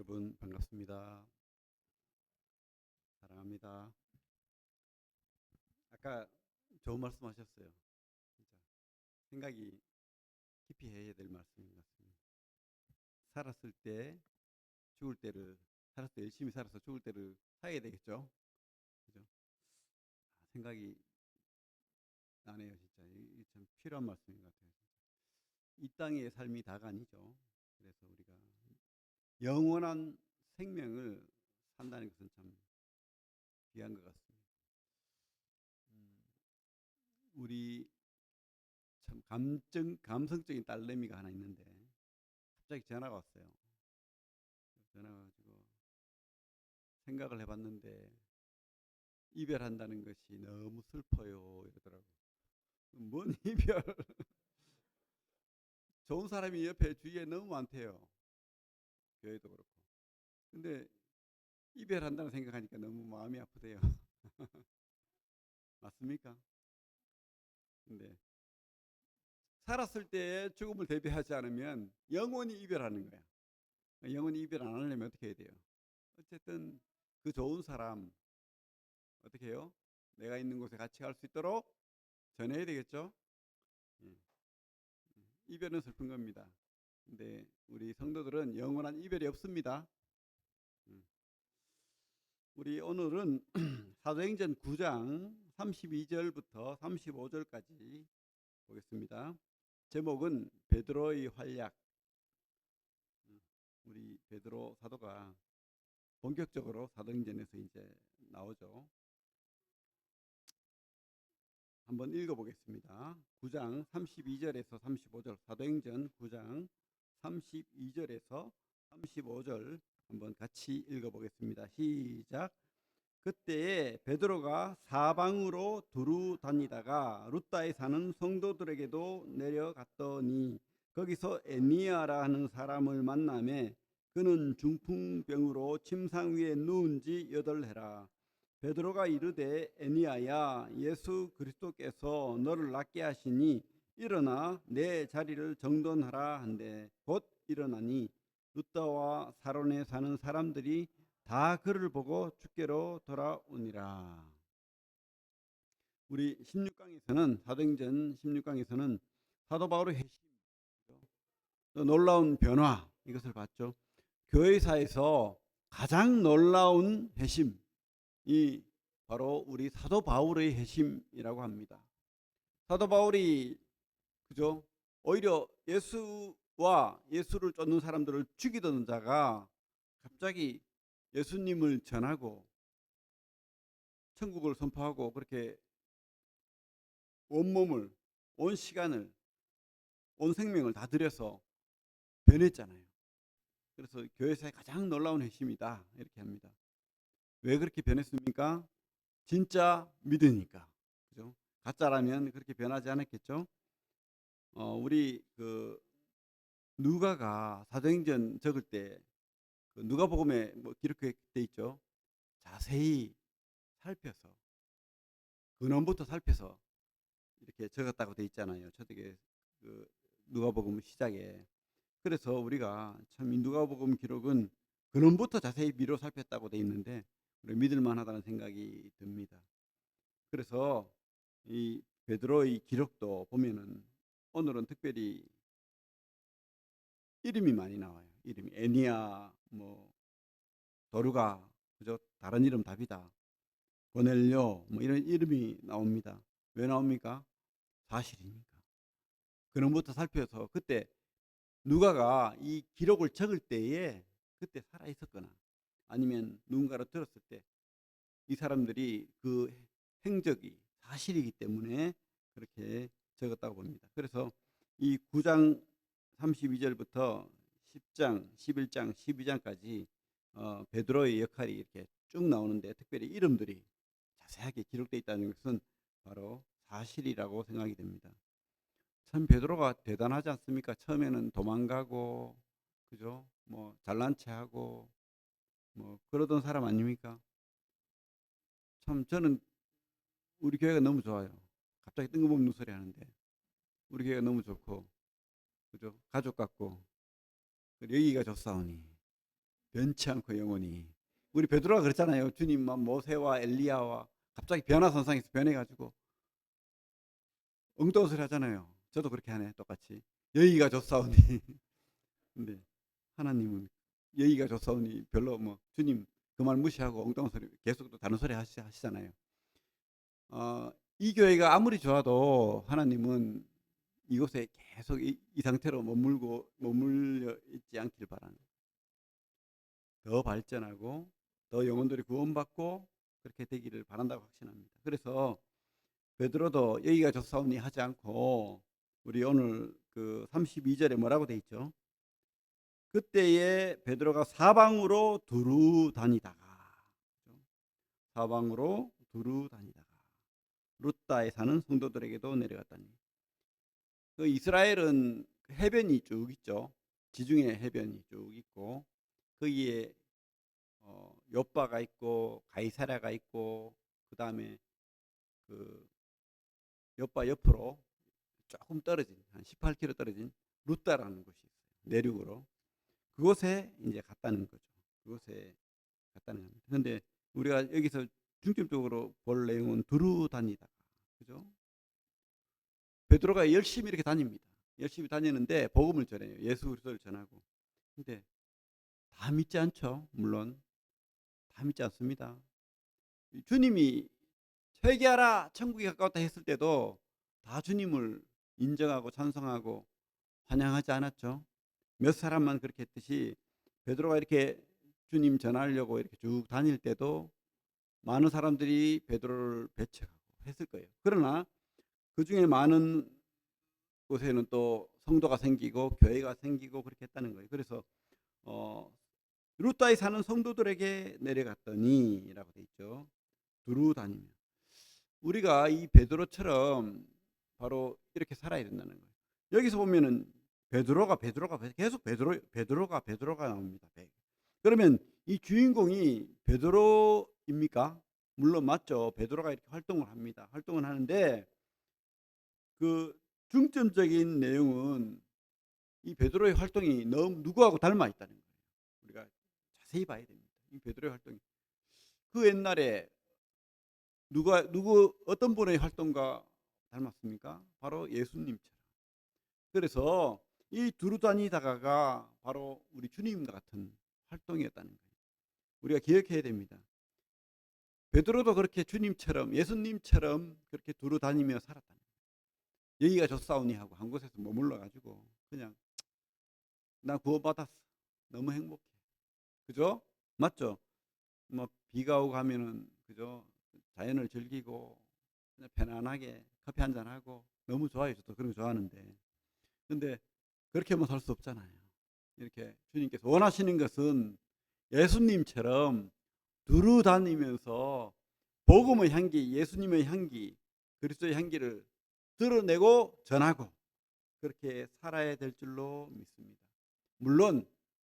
여러분 반갑습니다. 사랑합니다. 아까 좋은 말씀하셨어요. 진짜 생각이 깊이 해야 될 말씀인 것 같습니다. 살았을 때 죽을 때를 살았을 때 열심히 살아서 죽을 때를 사야 되겠죠. 그죠? 생각이 나네요, 진짜. 이게 참 필요한 말씀인 것 같아요. 이 땅의 삶이 다가 아니죠. 그래서 우리가 영원한 생명을 산다는 것은 참 귀한 것 같습니다. 음, 우리 참 감성적인 딸내미가 하나 있는데 갑자기 전화가 왔어요. 전화가 가지고 생각을 해봤는데 이별한다는 것이 너무 슬퍼요 이러더라고. 뭔 이별? 좋은 사람이 옆에 주위에 너무 많대요. 교회도 그렇고. 근데 이별한다는 생각하니까 너무 마음이 아프대요. 맞습니까? 근데 살았을 때 죽음을 대비하지 않으면 영원히 이별하는 거야. 영원히 이별 안 하려면 어떻게 해야 돼요? 어쨌든 그 좋은 사람 어떻게 해요? 내가 있는 곳에 같이 갈 수 있도록 전해야 되겠죠? 예. 이별은 슬픈 겁니다. 근데 우리 성도들은 영원한 이별이 없습니다. 음. 우리 오늘은 사도행전 9장 32절부터 35절까지 보겠습니다. 제목은 베드로의 활약. 우리 베드로 사도가 본격적으로 사도행전에서 이제 나오죠. 한번 읽어보겠습니다. 9장 32절에서 35절, 사도행전 9장 32절에서 35절 한번 같이 읽어보겠습니다. 시작. 그때에 베드로가 사방으로 두루 다니다가 룻다에 사는 성도들에게도 내려갔더니 거기서 에니아라 하는 사람을 만나매 그는 중풍병으로 침상 위에 누운 지 8해라. 베드로가 이르되 에니아야 예수 그리스도께서 너를 낫게 하시니 일어나 내 자리를 정돈하라 한데 곧 일어나니 룻다와 사론에 사는 사람들이 다 그를 보고 주께로 돌아오니라. 우리 16강에서는 사도행전 16강에서는 사도 바울의 회심, 놀라운 변화 이것을 봤죠. 교회사에서 가장 놀라운 회심이 바로 우리 사도 바울의 회심이라고 합니다. 사도 바울이 그죠? 오히려 예수와 예수를 쫓는 사람들을 죽이던 자가 갑자기 예수님을 전하고 천국을 선포하고 그렇게 온몸을 온 시간을 온 생명을 다 들여서 변했잖아요. 그래서 교회사의 가장 놀라운 핵심이다 이렇게 합니다. 왜 그렇게 변했습니까? 진짜 믿으니까. 그죠? 가짜라면 그렇게 변하지 않았겠죠? 우리 그 누가가 사도행전 적을 때 그 누가복음에 뭐 기록돼 있죠. 자세히 살펴서 근원부터 살펴서 이렇게 적었다고 돼 있잖아요. 초대교회 그 누가복음 시작에. 그래서 우리가 참 이 누가복음 기록은 근원부터 자세히 미로 살폈다고 돼 있는데 믿을 만하다는 생각이 듭니다. 그래서 이 베드로의 기록도 보면은 오늘은 특별히 이름이 많이 나와요. 이름이 에니야, 뭐 도르가, 그죠? 다른 이름 답이다. 고넬료, 뭐 이런 이름이 나옵니다. 왜 나옵니까? 사실이니까. 근원부터 살펴서 그때 누가가 이 기록을 적을 때에 그때 살아 있었거나 아니면 누군가로 들었을 때 이 사람들이 그 행적이 사실이기 때문에 그렇게 적었다고 봅니다. 그래서 이 9장 32절부터 10장, 11장, 12장까지 베드로의 역할이 이렇게 쭉 나오는데 특별히 이름들이 자세하게 기록되어 있다는 것은 바로 사실이라고 생각이 됩니다. 참 베드로가 대단하지 않습니까? 처음에는 도망가고 그죠? 뭐 잘난 체하고 뭐 그러던 사람 아닙니까? 참 저는 우리 교회가 너무 좋아요. 갑자기 뜬금없는 소리 하는데 우리 교회가 너무 좋고 그죠? 가족 같고 여기가 좋사오니 변치 않고 영원히. 우리 베드로가 그랬잖아요. 주님만 모세와 엘리야와 갑자기 변화선상에서 변해가지고 엉뚱한 하잖아요. 저도 그렇게 하네, 똑같이. 여기가 좋사오니. 근데 하나님은 여기가 좋사오니 별로 뭐 주님 그 말 무시하고 엉뚱한 소리 계속 또 다른 소리 하시잖아요. 이 교회가 아무리 좋아도 하나님은 이곳에 계속 이 상태로 머물러 있지 않길 바라는, 더 발전하고 더 영혼들이 구원받고 그렇게 되기를 바란다고 확신합니다. 그래서 베드로도 여기가 좋사오니 하지 않고 우리 오늘 그 32절에 뭐라고 돼 있죠? 그때에 베드로가 사방으로 두루 다니다가, 사방으로 두루 다니다가 루따에 사는 성도들에게도 내려갔다니. 그 이스라엘은 해변이 쭉 있죠. 지중해 해변이 쭉 있고 거기에 욥바가 있고 가이사랴가 있고, 그 다음에 그 욥바 옆으로 조금 떨어진 한 18km 떨어진 루따라는 곳이 있어요. 내륙으로. 그곳에 이제 갔다는 거죠. 그곳에 갔다는 겁니다. 그런데 우리가 여기서 중점적으로 볼 내용은 두루 다니다가, 그죠? 베드로가 열심히 이렇게 다닙니다. 열심히 다니는데 복음을 전해요. 예수 그리스도를 전하고. 근데 다 믿지 않죠. 물론 다 믿지 않습니다. 주님이 회개하라 천국이 가까웠다 했을 때도 다 주님을 인정하고 찬송하고 환영하지 않았죠. 몇 사람만 그렇게 했듯이 베드로가 이렇게 주님 전하려고 이렇게 쭉 다닐 때도 많은 사람들이 베드로를 배척하고 했을 거예요. 그러나 그 중에 많은 곳에는 또 성도가 생기고 교회가 생기고 그렇게 했다는 거예요. 그래서 루따에 사는 성도들에게 내려갔더니라고 돼 있죠. 두루 다니며. 우리가 이 베드로처럼 바로 이렇게 살아야 된다는 거예요. 여기서 보면은 베드로가 계속 베드로가 나옵니다. 그러면 이 주인공이 베드로입니까? 물론 맞죠. 베드로가 이렇게 활동을 합니다. 활동을 하는데 그 중점적인 내용은 이 베드로의 활동이 너무 누구하고 닮아 있다는 거예요. 우리가 자세히 봐야 됩니다. 이 베드로의 활동이 그 옛날에 누구 어떤 분의 활동과 닮았습니까? 바로 예수님처럼. 그래서 이 두루 다니다가가 바로 우리 주님과 같은 활동이었다는 거예요. 우리가 기억해야 됩니다. 베드로도 그렇게 주님처럼 예수님처럼 그렇게 두루 다니며 살았다는 거예요. 여기가 좋사오니 하고 한 곳에서 머물러 가지고 그냥 나 구원받았어. 너무 행복해. 그죠? 맞죠? 뭐 비가 오고 하면은 그죠? 자연을 즐기고 그냥 편안하게 커피 한잔 하고 너무 좋아요. 저도 그런 거 좋아하는데. 근데 그렇게만 살 수 없잖아요. 이렇게 주님께서 원하시는 것은 예수님처럼 두루 다니면서 복음의 향기, 예수님의 향기, 그리스도의 향기를 드러내고 전하고 그렇게 살아야 될 줄로 믿습니다. 물론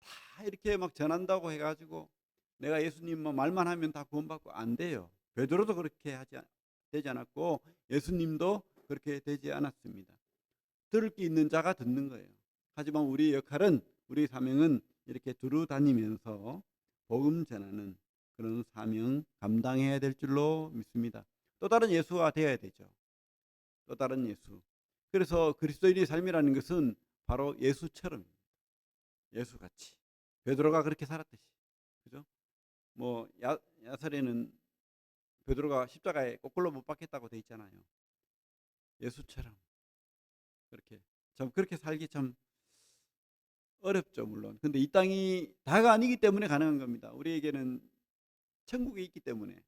다 이렇게 막 전한다고 해가지고 내가 예수님만 말만 하면 다 구원받고 안 돼요. 베드로도 그렇게 되지 않았고 예수님도 그렇게 되지 않았습니다. 들을 게 있는 자가 듣는 거예요. 하지만 우리의 역할은, 우리의 사명은 이렇게 두루 다니면서 복음 전하는 그런 사명 감당해야 될 줄로 믿습니다. 또 다른 예수가 되어야 되죠. 또 다른 예수. 그래서 그리스도인의 삶이라는 것은 바로 예수처럼, 예수같이 베드로가 그렇게 살았듯이, 그죠? 뭐 야살에는 베드로가 십자가에 거꾸로 못 박혔다고 돼 있잖아요. 예수처럼 그렇게 참 그렇게 살기 참 어렵죠, 물론. 근데 이 땅이 다가 아니기 때문에 가능한 겁니다. 우리에게는 천국이 있기 때문에,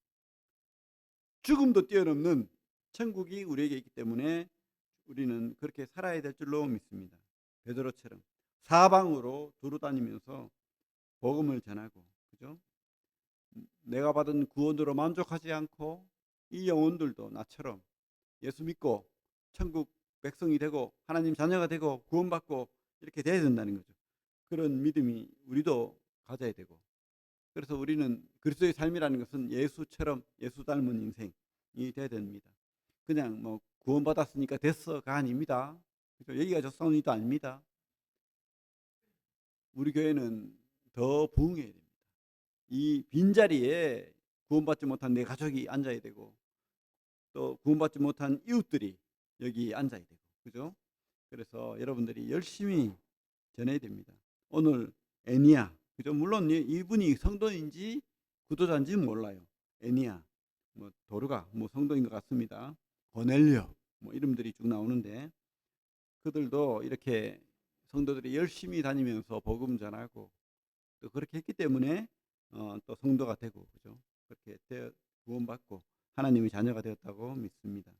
죽음도 뛰어넘는 천국이 우리에게 있기 때문에 우리는 그렇게 살아야 될 줄로 믿습니다. 베드로처럼 사방으로 두루 다니면서 복음을 전하고, 그죠? 내가 받은 구원으로 만족하지 않고 이 영혼들도 나처럼 예수 믿고 천국 백성이 되고 하나님 자녀가 되고 구원받고 이렇게 돼야 된다는 거죠. 그런 믿음이 우리도 가져야 되고, 그래서 우리는 그리스도의 삶이라는 것은 예수처럼 예수 닮은 인생이 돼야 됩니다. 그냥 뭐 구원받았으니까 됐어가 아닙니다. 여기가 좋사오니도 아닙니다. 우리 교회는 더 부흥해야 됩니다. 이 빈자리에 구원받지 못한 내 가족이 앉아야 되고 또 구원받지 못한 이웃들이 여기 앉아야 되고, 그죠? 그래서 여러분들이 열심히 전해야 됩니다. 오늘 애니야, 그죠? 물론 이분이 성도인지 구도자인지는 몰라요. 애니야, 뭐 도르가 뭐 성도인 것 같습니다. 고넬료 뭐 이름들이 쭉 나오는데 그들도 이렇게 성도들이 열심히 다니면서 복음 전하고 또 그렇게 했기 때문에 또 성도가 되고, 그죠? 그렇게 구원받고 하나님의 자녀가 되었다고 믿습니다.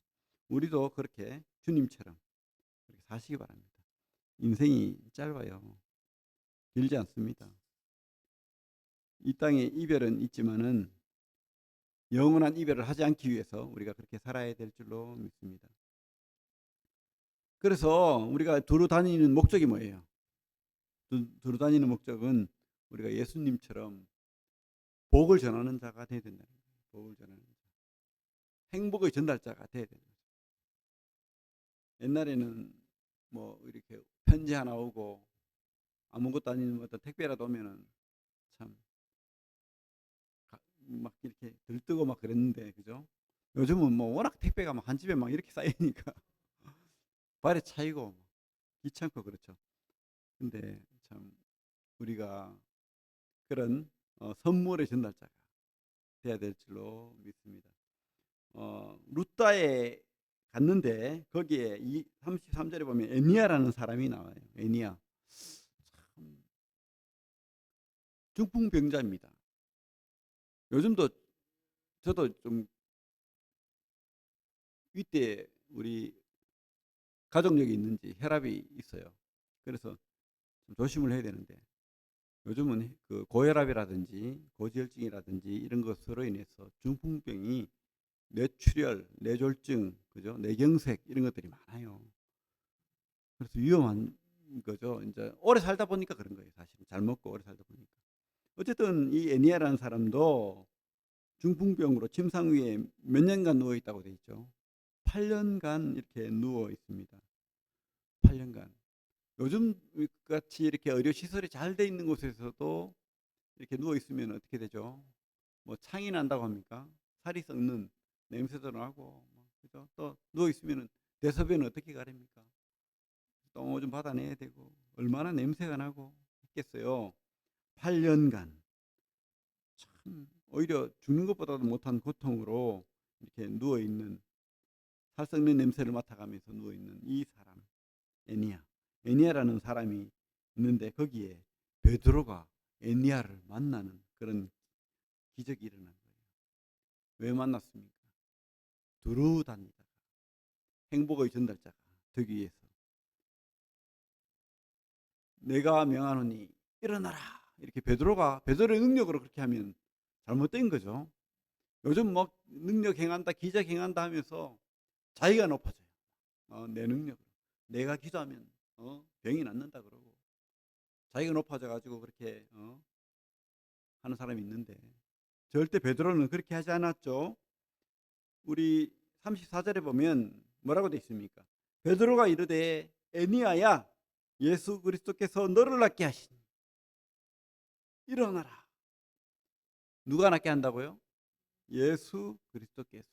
우리도 그렇게 주님처럼 그렇게 사시기 바랍니다. 인생이 짧아요. 길지 않습니다. 이 땅에 이별은 있지만은 영원한 이별을 하지 않기 위해서 우리가 그렇게 살아야 될 줄로 믿습니다. 그래서 우리가 두루 다니는 목적이 뭐예요? 두루 다니는 목적은 우리가 예수님처럼 복을 전하는 자가 되어야 된다는 거예요. 복을 전하는 자. 행복의 전달자가 되어야 된다. 옛날에는 뭐 이렇게 편지 하나 오고 아무것도 아닌 어떤 택배라도 오면은 참 막 이렇게 들뜨고 막 그랬는데, 그죠? 요즘은 뭐 워낙 택배가 막 한 집에 막 이렇게 쌓이니까 발에 차이고 귀찮고 그렇죠. 근데 참 우리가 그런 선물의 전달자가 돼야 될 줄로 믿습니다. 루다에 갔는데 거기에 33절에 보면 애니야라는 사람이 나와요. 애니야. 참 중풍병자입니다. 요즘도 저도 좀 윗대에 우리 가족력이 있는지 혈압이 있어요. 그래서 좀 조심을 해야 되는데 요즘은 그 고혈압이라든지 고지혈증이라든지 이런 것으로 인해서 중풍병이 뇌출혈, 뇌졸중, 그죠? 뇌경색 이런 것들이 많아요. 그래서 위험한 거죠. 이제 오래 살다 보니까 그런 거예요. 사실 잘 먹고 오래 살다 보니까. 어쨌든 이 애니아라는 사람도 중풍병으로 침상 위에 몇 년간 누워 있다고 돼 있죠. 8년간 이렇게 누워 있습니다. 8년간. 요즘 같이 이렇게 의료 시설이 잘 돼 있는 곳에서도 이렇게 누워 있으면 어떻게 되죠? 뭐 창이 난다고 합니까? 살이 썩는 냄새도 나고, 그죠? 또 누워 있으면 대소변은 어떻게 가립니까? 똥 오줌 받아내야 되고 얼마나 냄새가 나고 했겠어요. 8년간 참 오히려 죽는 것보다도 못한 고통으로 이렇게 누워 있는, 살 썩는 냄새를 맡아가면서 누워 있는 이 사람, 애니야. 애니야라는 사람이 있는데 거기에 베드로가 애니야를 만나는 그런 기적이 일어난 거예요. 왜 만났습니까? 두루 다니다가 행복의 전달자가 되기 위해서. 내가 명하노니 일어나라. 이렇게 베드로의 능력으로 그렇게 하면 잘못된 거죠. 요즘 뭐 능력 행한다, 기적 행한다 하면서 자기가 높아져요. 내 능력으로. 내가 기도하면 병이 낫는다 그러고 자기가 높아져 가지고 그렇게 하는 사람이 있는데 절대 베드로는 그렇게 하지 않았죠. 우리 34절에 보면 뭐라고 되어 있습니까? 베드로가 이르되 애니야야 예수 그리스도께서 너를 낫게 하시니 일어나라. 누가 낫게 한다고요? 예수 그리스도께서.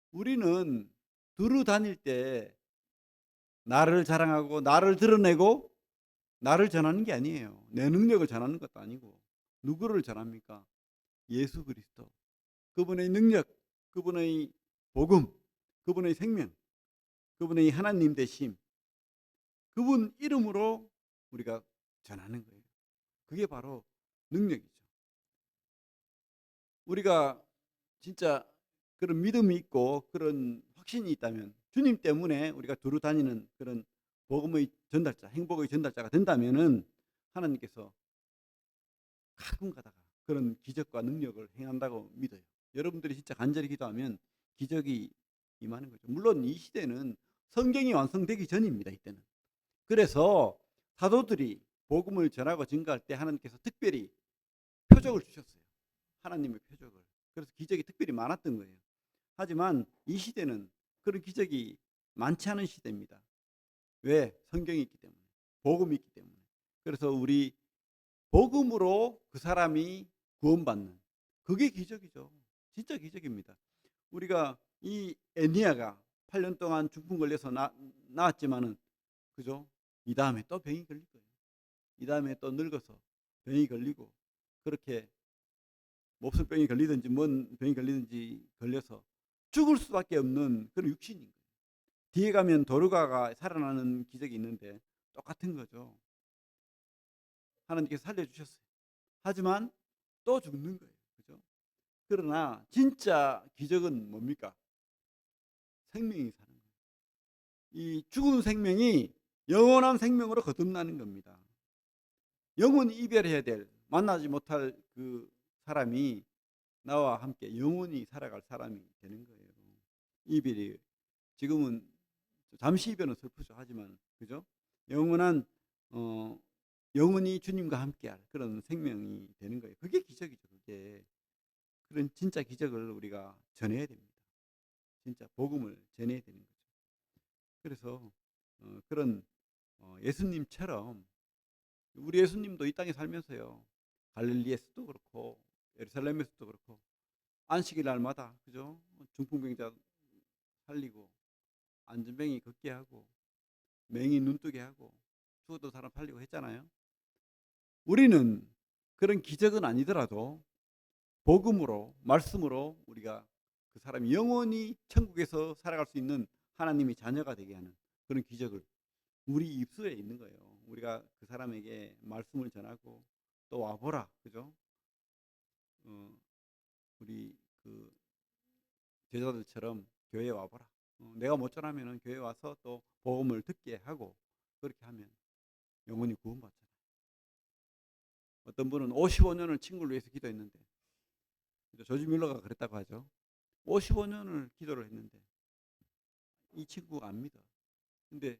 우리는 두루 다닐 때 나를 자랑하고 나를 드러내고 나를 전하는 게 아니에요. 내 능력을 전하는 것도 아니고 누구를 전합니까? 예수 그리스도. 그분의 능력, 그분의 복음, 그분의 생명, 그분의 하나님 되심, 그분 이름으로 우리가 전하는 거예요. 그게 바로 능력이죠. 우리가 진짜 그런 믿음이 있고 그런 확신이 있다면 주님 때문에 우리가 두루 다니는 그런 복음의 전달자, 행복의 전달자가 된다면은 하나님께서 가끔 가다가 그런 기적과 능력을 행한다고 믿어요. 여러분들이 진짜 간절히 기도하면 기적이 임하는 거죠. 물론 이 시대는 성경이 완성되기 전입니다. 이때는. 그래서 사도들이 복음을 전하고 증거할 때 하나님께서 특별히 표적을 주셨어요. 하나님의 표적을. 그래서 기적이 특별히 많았던 거예요. 하지만 이 시대는 그런 기적이 많지 않은 시대입니다. 왜? 성경이 있기 때문에. 복음이 있기 때문에. 그래서 우리 복음으로 그 사람이 구원받는, 그게 기적이죠. 진짜 기적입니다. 우리가 이 애니아가 8년 동안 중풍 걸려서 나았지만은, 그죠? 이 다음에 또 병이 걸릴 거예요. 이 다음에 또 늙어서 병이 걸리고, 그렇게 몹쓸병이 걸리든지 뭔 병이 걸리든지 걸려서 죽을 수밖에 없는 그런 육신인 거예요. 뒤에 가면 도르가가 살아나는 기적이 있는데 똑같은 거죠. 하나님께서 살려주셨어요. 하지만 또 죽는 거예요. 그죠? 그러나 진짜 기적은 뭡니까? 생명이 사는 거예요. 이 죽은 생명이 영원한 생명으로 거듭나는 겁니다. 영원히 이별해야 될, 만나지 못할 그 사람이 나와 함께 영원히 살아갈 사람이 되는 거예요. 이별이, 지금은 잠시 이별은 슬프죠. 하지만 그죠? 영원한 영원히 주님과 함께할 그런 생명이 되는 거예요. 그게 기적이죠. 그게. 그런 진짜 기적을 우리가 전해야 됩니다. 진짜 복음을 전해야 되는 거죠. 그래서 그런 예수님처럼, 우리 예수님도 이 땅에 살면서요, 갈릴리에서도 그렇고 예루살렘에서도 그렇고 안식일 날마다, 그죠? 중풍병자 살리고, 안전뱅이 걷게 하고, 맹인 눈뜨게 하고, 죽었던 사람 살리고 했잖아요. 우리는 그런 기적은 아니더라도 복음으로, 말씀으로 우리가 그 사람이 영원히 천국에서 살아갈 수 있는 하나님의 자녀가 되게 하는 그런 기적을 우리 입술에 있는 거예요. 우리가 그 사람에게 말씀을 전하고, 또 와보라, 그죠? 우리 그 제자들처럼 교회에 와보라. 내가 못 전하면은 교회 와서 또 복음을 듣게 하고, 그렇게 하면 영원히 구원받잖아요. 어떤 분은 55년을 친구를 위해서 기도했는데, 조지 밀러가 그랬다고 하죠. 55년을 기도를 했는데 이 친구가 안 믿어. 근데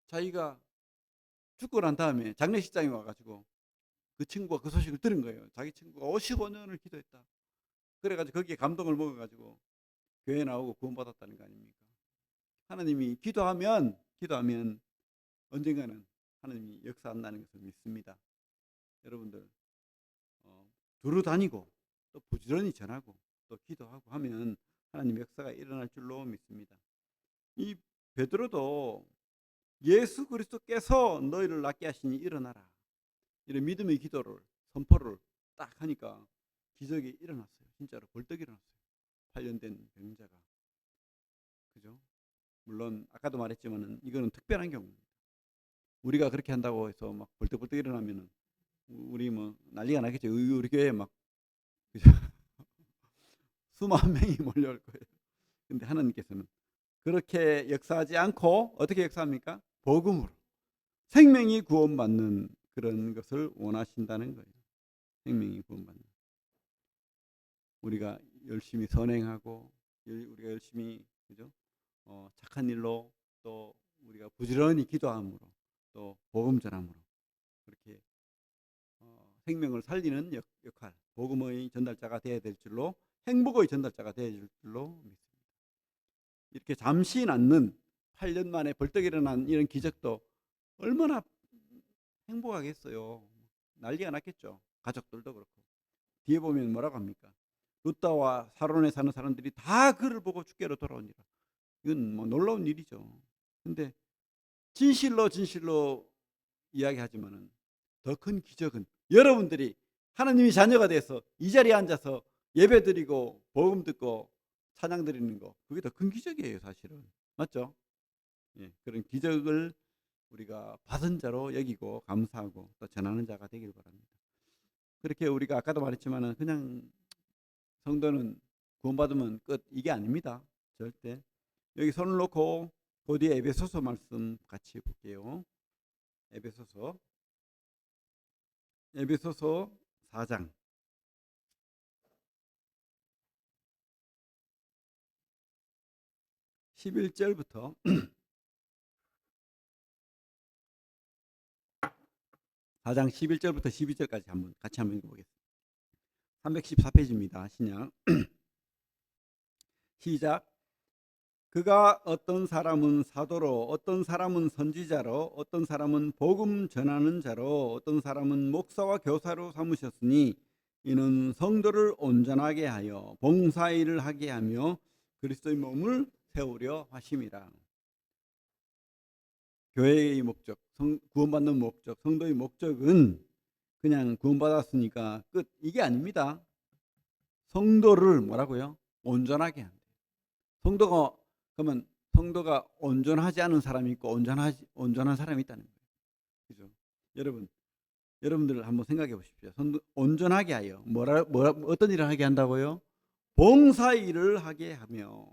자기가 죽고 난 다음에 장례식장에 와가지고 그 친구가 그 소식을 들은 거예요. 자기 친구가 55년을 기도했다. 그래가지고 거기에 감동을 먹어가지고 교회 나오고 구원받았다는 거 아닙니까? 하나님이 기도하면 언젠가는 하나님이 역사한다는 것을 믿습니다. 여러분들 두루 다니고 또 부지런히 전하고 또 기도하고 하면 하나님 역사가 일어날 줄로 믿습니다. 이 베드로도 예수 그리스도께서 너희를 낫게 하시니 일어나라, 이런 믿음의 기도를, 선포를 딱 하니까 기적이 일어났어요. 진짜로 벌떡 일어났어요. 8년 된 병자가. 그죠? 물론 아까도 말했지만 이거는 특별한 경우입니다. 우리가 그렇게 한다고 해서 막 벌떡벌떡 일어나면은 우리 뭐 난리가 나겠죠. 우리 교회에 막 수만 명이 몰려올 거예요. 근데 하나님께서는 그렇게 역사하지 않고 어떻게 역사합니까? 복음으로 생명이 구원받는 그런 것을 원하신다는 거예요. 생명이 구원받는. 우리가 열심히 선행하고, 우리가 열심히, 그죠? 착한 일로, 또 우리가 부지런히 기도함으로, 또 복음 전함으로 그렇게 생명을 살리는 역할, 복음의 전달자가 되어야 될 줄로, 행복의 전달자가 되어야 될 줄로 믿습니다. 이렇게 잠시 낳는 8년 만에 벌떡 일어난 이런 기적도 얼마나 행복하겠어요. 난리가 났겠죠. 가족들도 그렇고. 뒤에 보면 뭐라고 합니까? 루다와 사론에 사는 사람들이 다 그를 보고 주께로 돌아오니라. 이건 뭐 놀라운 일이죠. 근데 진실로 이야기하지만은 더 큰 기적은 여러분들이 하나님이 자녀가 돼서 이 자리에 앉아서 예배 드리고 복음 듣고 찬양 드리는 거, 그게 더 큰 기적이에요, 사실은. 맞죠? 예, 그런 기적을 우리가 받은 자로 여기고 감사하고 또 전하는 자가 되길 바랍니다. 그렇게 우리가 아까도 말했지만은 그냥 성도는 구원받으면 끝, 이게 아닙니다. 절대. 여기 손을 놓고 그 뒤에 에베소서 말씀 같이 볼게요. 에베소서 4장 11절부터 4장 11절부터 12절까지 같이 한번 읽어보겠습니다. 314페이지입니다. 신약. 시작. 그가 어떤 사람은 사도로, 어떤 사람은 선지자로, 어떤 사람은 복음 전하는 자로, 어떤 사람은 목사와 교사로 삼으셨으니 이는 성도를 온전하게 하여 봉사일을 하게 하며 그리스도의 몸을 세우려 하심이라. 교회의 목적, 구원받는 목적, 성도의 목적은 그냥 구원받았으니까 끝, 이게 아닙니다. 성도를 뭐라고요? 온전하게 한다. 성도가 그러면 성도가 온전하지 않은 사람이 있고 온전한 사람이 있다는 거예요. 그죠? 여러분들 한번 생각해 보십시오. 온전하게 하여 어떤 일을 하게 한다고요? 봉사 일을 하게 하며.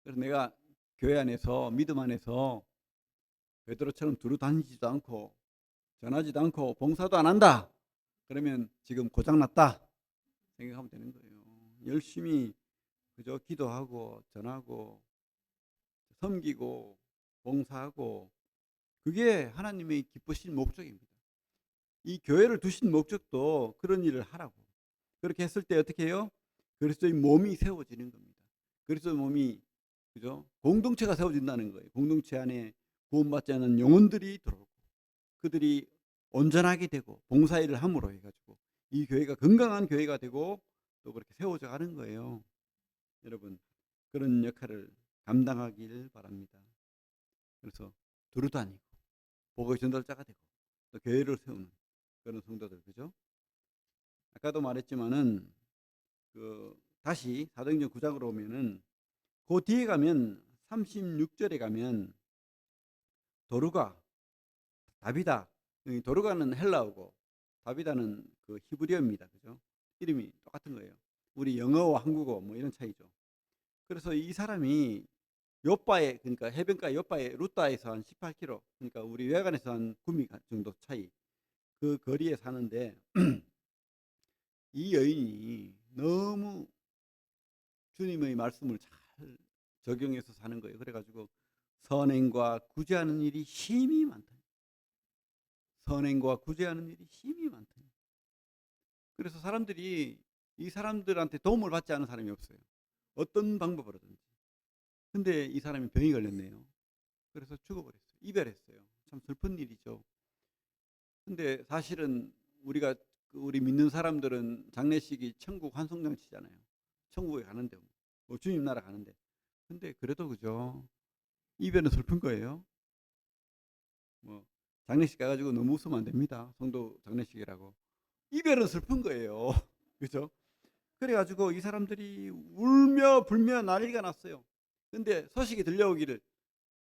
그래서 내가 교회 안에서 믿음 안에서 베드로처럼 두루 다니지도 않고 전하지도 않고 봉사도 안 한다. 그러면 지금 고장났다 생각하면 되는 거예요. 열심히 그저 기도하고 전하고 섬기고 봉사하고 그게 하나님의 기쁘신 목적입니다. 이 교회를 두신 목적도 그런 일을 하라고. 그렇게 했을 때 어떻게 해요? 그리스도의 몸이 세워지는 겁니다. 그리스도의 몸이 그죠? 공동체가 세워진다는 거예요. 공동체 안에 구원받지 않은 영혼들이 들어오고 그들이 온전하게 되고 봉사일을 함으로 해가지고 이 교회가 건강한 교회가 되고 또 그렇게 세워져 가는 거예요. 여러분 그런 역할을 감당하길 바랍니다. 그래서 두루다니고 복의 전달자가 되고 또 교회를 세우는 그런 성도들 그죠? 아까도 말했지만은 다시 사도행전 9장으로 오면은 그 뒤에 가면 36절에 가면 도르가 다비다 도르가는 헬라어고 다비다는 그 히브리어입니다. 그죠? 이름이 똑같은 거예요. 우리 영어와 한국어 뭐 이런 차이죠. 그래서 이 사람이 요바에 그러니까 해변가 요바에 루따에서 한 18km 그러니까 우리 외관에서 한 9미 정도 차이 그 거리에 사는데 이 여인이 너무 주님의 말씀을 잘 적용해서 사는 거예요. 그래가지고 선행과 구제하는 일이 힘이 많다. 선행과 구제하는 일이 힘이 많다. 그래서 사람들이 이 사람들한테 도움을 받지 않은 사람이 없어요. 어떤 방법으로든지. 근데 이 사람이 병이 걸렸네요. 그래서 죽어버렸어요. 이별했어요. 참 슬픈 일이죠. 근데 사실은 우리 믿는 사람들은 장례식이 천국 환송잔치잖아요. 천국에 가는데 뭐 주님 나라 가는데. 근데 그래도 그죠. 이별은 슬픈 거예요. 뭐 장례식 가가지고 너무 웃으면 안 됩니다. 성도 장례식이라고. 이별은 슬픈 거예요. 그죠? 그래가지고 이 사람들이 울며 불며 난리가 났어요. 근데 소식이 들려오기를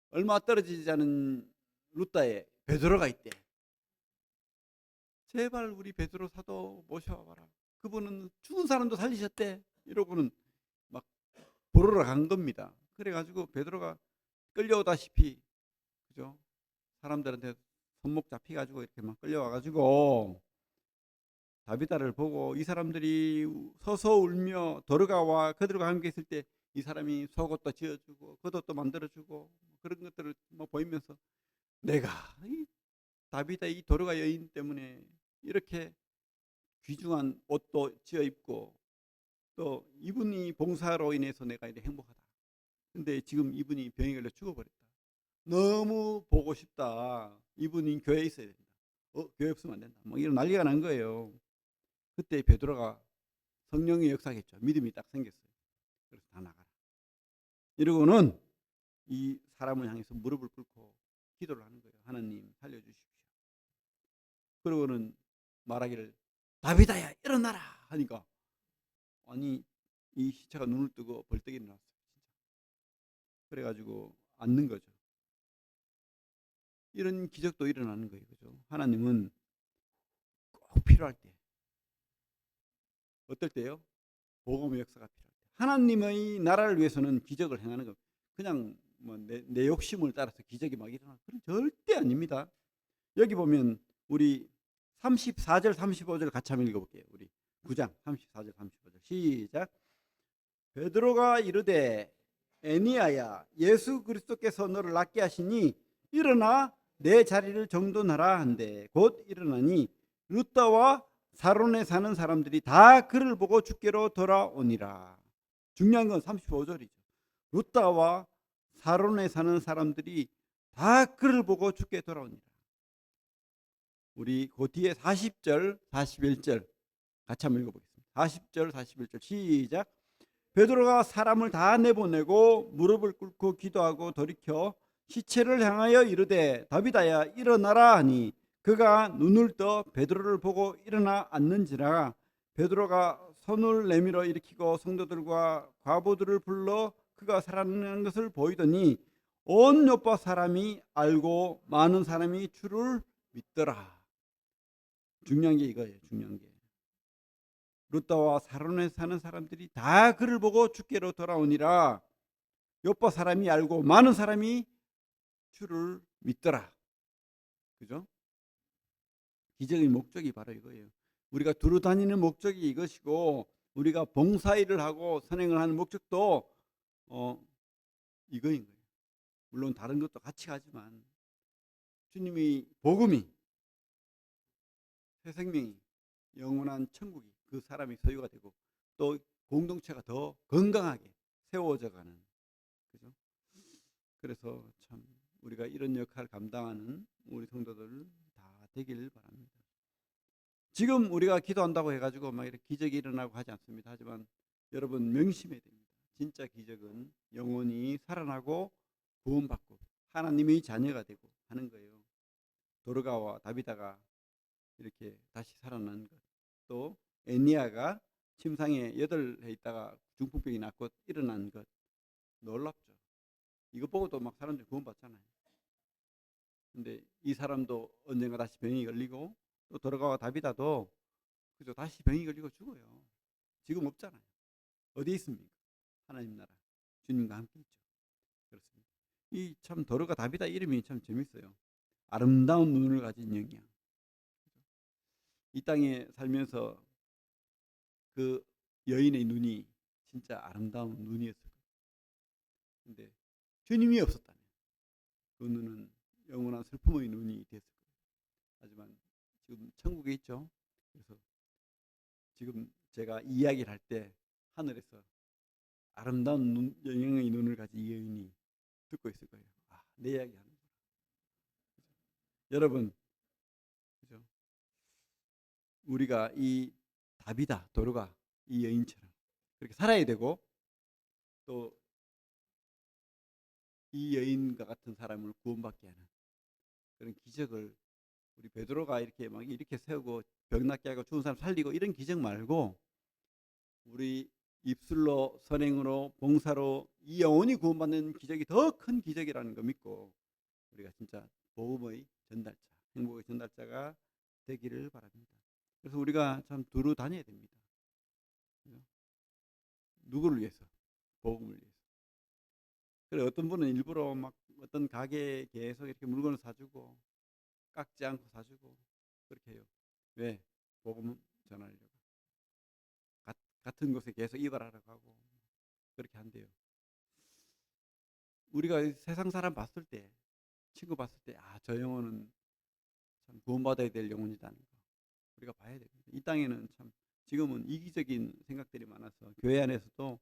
얼마 떨어지지 않은 루따에 베드로가 있대. 제발 우리 베드로 사도 모셔와봐라. 그분은 죽은 사람도 살리셨대. 이러고는 막 보러러 간 겁니다. 그래가지고 베드로가 끌려오다시피 그죠? 사람들한테 손목 잡히가지고 이렇게 막 끌려와가지고 다비다를 보고 이 사람들이 서서 울며 도르가와 그들과 함께 있을 때 이 사람이 속옷도 지어주고 겉옷도 만들어주고 그런 것들을 뭐 보이면서 내가 이 다비다 이 도르가 여인 때문에 이렇게 귀중한 옷도 지어 입고 또 이분이 봉사로 인해서 내가 이렇게 행복하다. 근데 지금 이분이 병에 걸려 죽어버렸다. 너무 보고 싶다. 이분이 교회에 있어야 된다. 교회 없으면 안 된다. 뭐 이런 난리가 난 거예요. 그때 베드로가 성령의 역사겠죠. 믿음이 딱 생겼어요. 그래서 다 나가라. 이러고는 이 사람을 향해서 무릎을 꿇고 기도를 하는 거예요. 하나님 살려주십시오. 그러고는 말하기를 다비다야 일어나라 하니까 아니 이 시체가 눈을 뜨고 벌떡 일어났어요. 그래가지고 앉는 거죠. 이런 기적도 일어나는 거예요. 그죠? 하나님은 꼭 필요할 때 어떨 때요? 복음의 역사가 필요할 때 하나님의 나라를 위해서는 기적을 행하는 거 그냥 뭐 내 욕심을 따라서 기적이 막 일어나는 그런 절대 아닙니다. 여기 보면 우리 34절 35절 같이 한번 읽어볼게요. 우리 9장 34절 35절 시작. 베드로가 이르되 애니야야 예수 그리스도께서 너를 낫게 하시니 일어나 내 자리를 정돈하라 한데 곧 일어나니 루따와 사론에 사는 사람들이 다 그를 보고 주께로 돌아오니라. 중요한 건 35절이죠. 루따와 사론에 사는 사람들이 다 그를 보고 죽게 돌아오니라. 우리 그 뒤에 40절 41절 같이 한번 읽어보겠습니다. 40절 41절 시작. 베드로가 사람을 다 내보내고 무릎을 꿇고 기도하고 돌이켜 시체를 향하여 이르되 다비다야 일어나라 하니 그가 눈을 떠 베드로를 보고 일어나 앉는지라. 베드로가 손을 내밀어 일으키고 성도들과 과부들을 불러 그가 살아나는 것을 보이더니 온 요파 사람이 알고 많은 사람이 주를 믿더라. 중요한 게 이거예요. 중요한 게. 루다와 사론에 사는 사람들이 다 그를 보고 주께로 돌아오니라. 요파 사람이 알고 많은 사람이 주를 믿더라. 그죠? 기적의 목적이 바로 이거예요. 우리가 두루 다니는 목적이 이것이고 우리가 봉사일을 하고 선행을 하는 목적도 이거인 거예요. 물론 다른 것도 같이 가지만 주님이 복음이 새 생명이 영원한 천국이 그 사람이 소유가 되고 또 공동체가 더 건강하게 세워져 가는 그죠? 그래서 참 우리가 이런 역할 감당하는 우리 성도들 다 되길 바랍니다. 지금 우리가 기도한다고 해가지고 막 이렇게 기적이 일어나고 하지 않습니다. 하지만 여러분 명심해야 됩니다. 진짜 기적은 영혼이 살아나고 구원받고 하나님의 자녀가 되고 하는 거예요. 도르가와 다비다가 이렇게 다시 살아난 것, 또 애니아가 침상에 8해 있다가 중풍병이 낫고 일어난 것, 놀랍죠. 이거 보고도 막 사람들이 구원받잖아요. 근데 이 사람도 언젠가 다시 병이 걸리고 또 도르가와 다비다도 그죠, 다시 병이 걸리고 죽어요. 지금 없잖아요. 어디 있습니까? 하나님 나라 주님과 함께 있죠. 그렇습니다. 이 참 도르가 다비다 이름이 참 재밌어요. 아름다운 눈을 가진 영이야. 이 땅에 살면서 그 여인의 눈이 진짜 아름다운 눈이었어요. 근데 주님이 없었다면 그 눈은 영원한 슬픔의 눈이 됐을 거예요. 하지만 지금 천국에 있죠. 그래서 지금 제가 이야기를 할 때 하늘에서 아름다운 영의 눈을 가진 이 여인이 듣고 있을 거예요. 아, 내 이야기 하는 거야. 여러분, 그죠? 우리가 이 다비다, 도르가 이 여인처럼 그렇게 살아야 되고 또 이 여인과 같은 사람을 구원받게 하는 그런 기적을 우리 베드로가 이렇게 막 이렇게 세우고 병 낫게 하고 죽은 사람 살리고 이런 기적 말고 우리 입술로 선행으로 봉사로 이 영혼이 구원받는 기적이 더 큰 기적이라는 거 믿고 우리가 진짜 복음의 전달자, 행복의 전달자가 되기를 바랍니다. 그래서 우리가 참 두루 다녀야 됩니다. 누구를 위해서? 복음을 위해서. 그래 어떤 분은 일부러 막 어떤 가게에 계속 이렇게 물건을 사주고 깎지 않고 사주고 그렇게 해요. 왜? 복음 전하려고. 같은 곳에 계속 이발하라고 하고 그렇게 한대요. 우리가 세상 사람 봤을 때, 친구 봤을 때, 아, 저 영혼은 참 구원받아야 될 영혼이다는 거 우리가 봐야 됩니다. 이 땅에는 참 지금은 이기적인 생각들이 많아서 교회 안에서도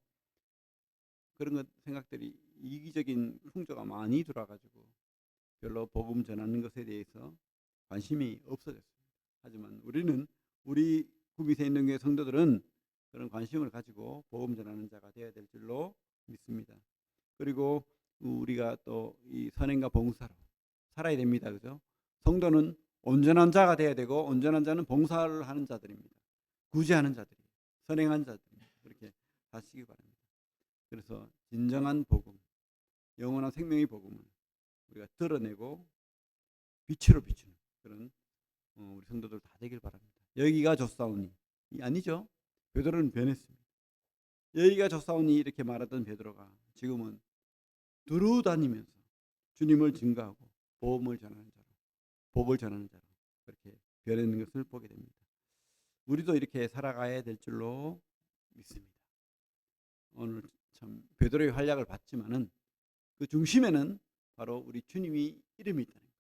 그런 것 생각들이 이기적인 풍조가 많이 들어와가지고 별로 복음 전하는 것에 대해서 관심이 없어졌습니다. 하지만 우리는 우리 구미세 있는 교회 성도들은 그런 관심을 가지고 복음 전하는 자가 되어야 될 줄로 믿습니다. 그리고 우리가 또 이 선행과 봉사로 살아야 됩니다. 그죠? 성도는 온전한 자가 되어야 되고 온전한 자는 봉사를 하는 자들입니다. 구제하는 자들이 선행한 자들입니다. 그렇게 하시기 바랍니다. 그래서 진정한 복음, 영원한 생명의 복음을 우리가 드러내고 빛으로 비추는 그런 우리 성도들 다 되길 바랍니다. 여기가 좋사오니 아니죠. 베드로는 변했습니다. 여기가 좋사오니 이렇게 말하던 베드로가 지금은 두루 다니면서 주님을 증거하고 복음을 전하는 자로, 복을 전하는 자로 그렇게 변하는 것을 보게 됩니다. 우리도 이렇게 살아가야 될 줄로 믿습니다. 오늘 참 베드로의 활약을 봤지만은 그 중심에는 바로 우리 주님이 이름이 있다는 거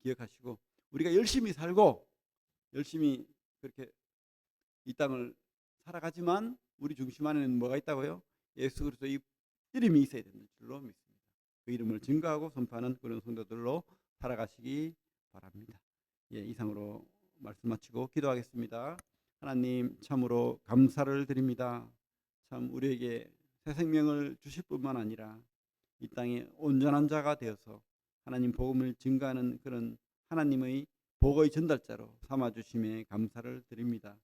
기억하시고 우리가 열심히 살고 열심히 그렇게 이 땅을 살아가지만 우리 중심 안에는 뭐가 있다고요? 예수 그리스도의 이름이 있어야 되는 줄로 믿습니다. 그 이름을 증거하고 선포하는 그런 성도들로 살아가시기 바랍니다. 예, 이상으로 말씀 마치고 기도하겠습니다. 하나님 참으로 감사를 드립니다. 참 우리에게 새 생명을 주실 뿐만 아니라 이 땅에 온전한 자가 되어서 하나님 복음을 증거하는 그런 하나님의 복의 전달자로 삼아주심에 감사를 드립니다.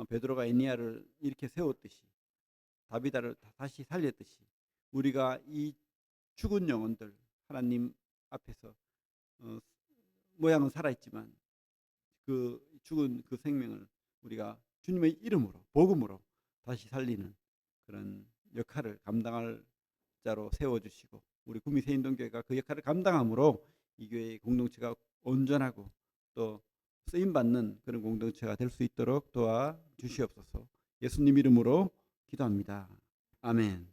베드로가 에니야를 이렇게 세웠듯이 다비다를 다시 살렸듯이 우리가 이 죽은 영혼들 하나님 앞에서 모양은 살아있지만 그 죽은 그 생명을 우리가 주님의 이름으로 복음으로 다시 살리는 그런 역할을 감당할 자로 세워주시고 우리 구미 새인동교회가 그 역할을 감당함으로 이 교회의 공동체가 온전하고 또 쓰임받는 그런 공동체가 될 수 있도록 도와주시옵소서. 예수님 이름으로 기도합니다. 아멘.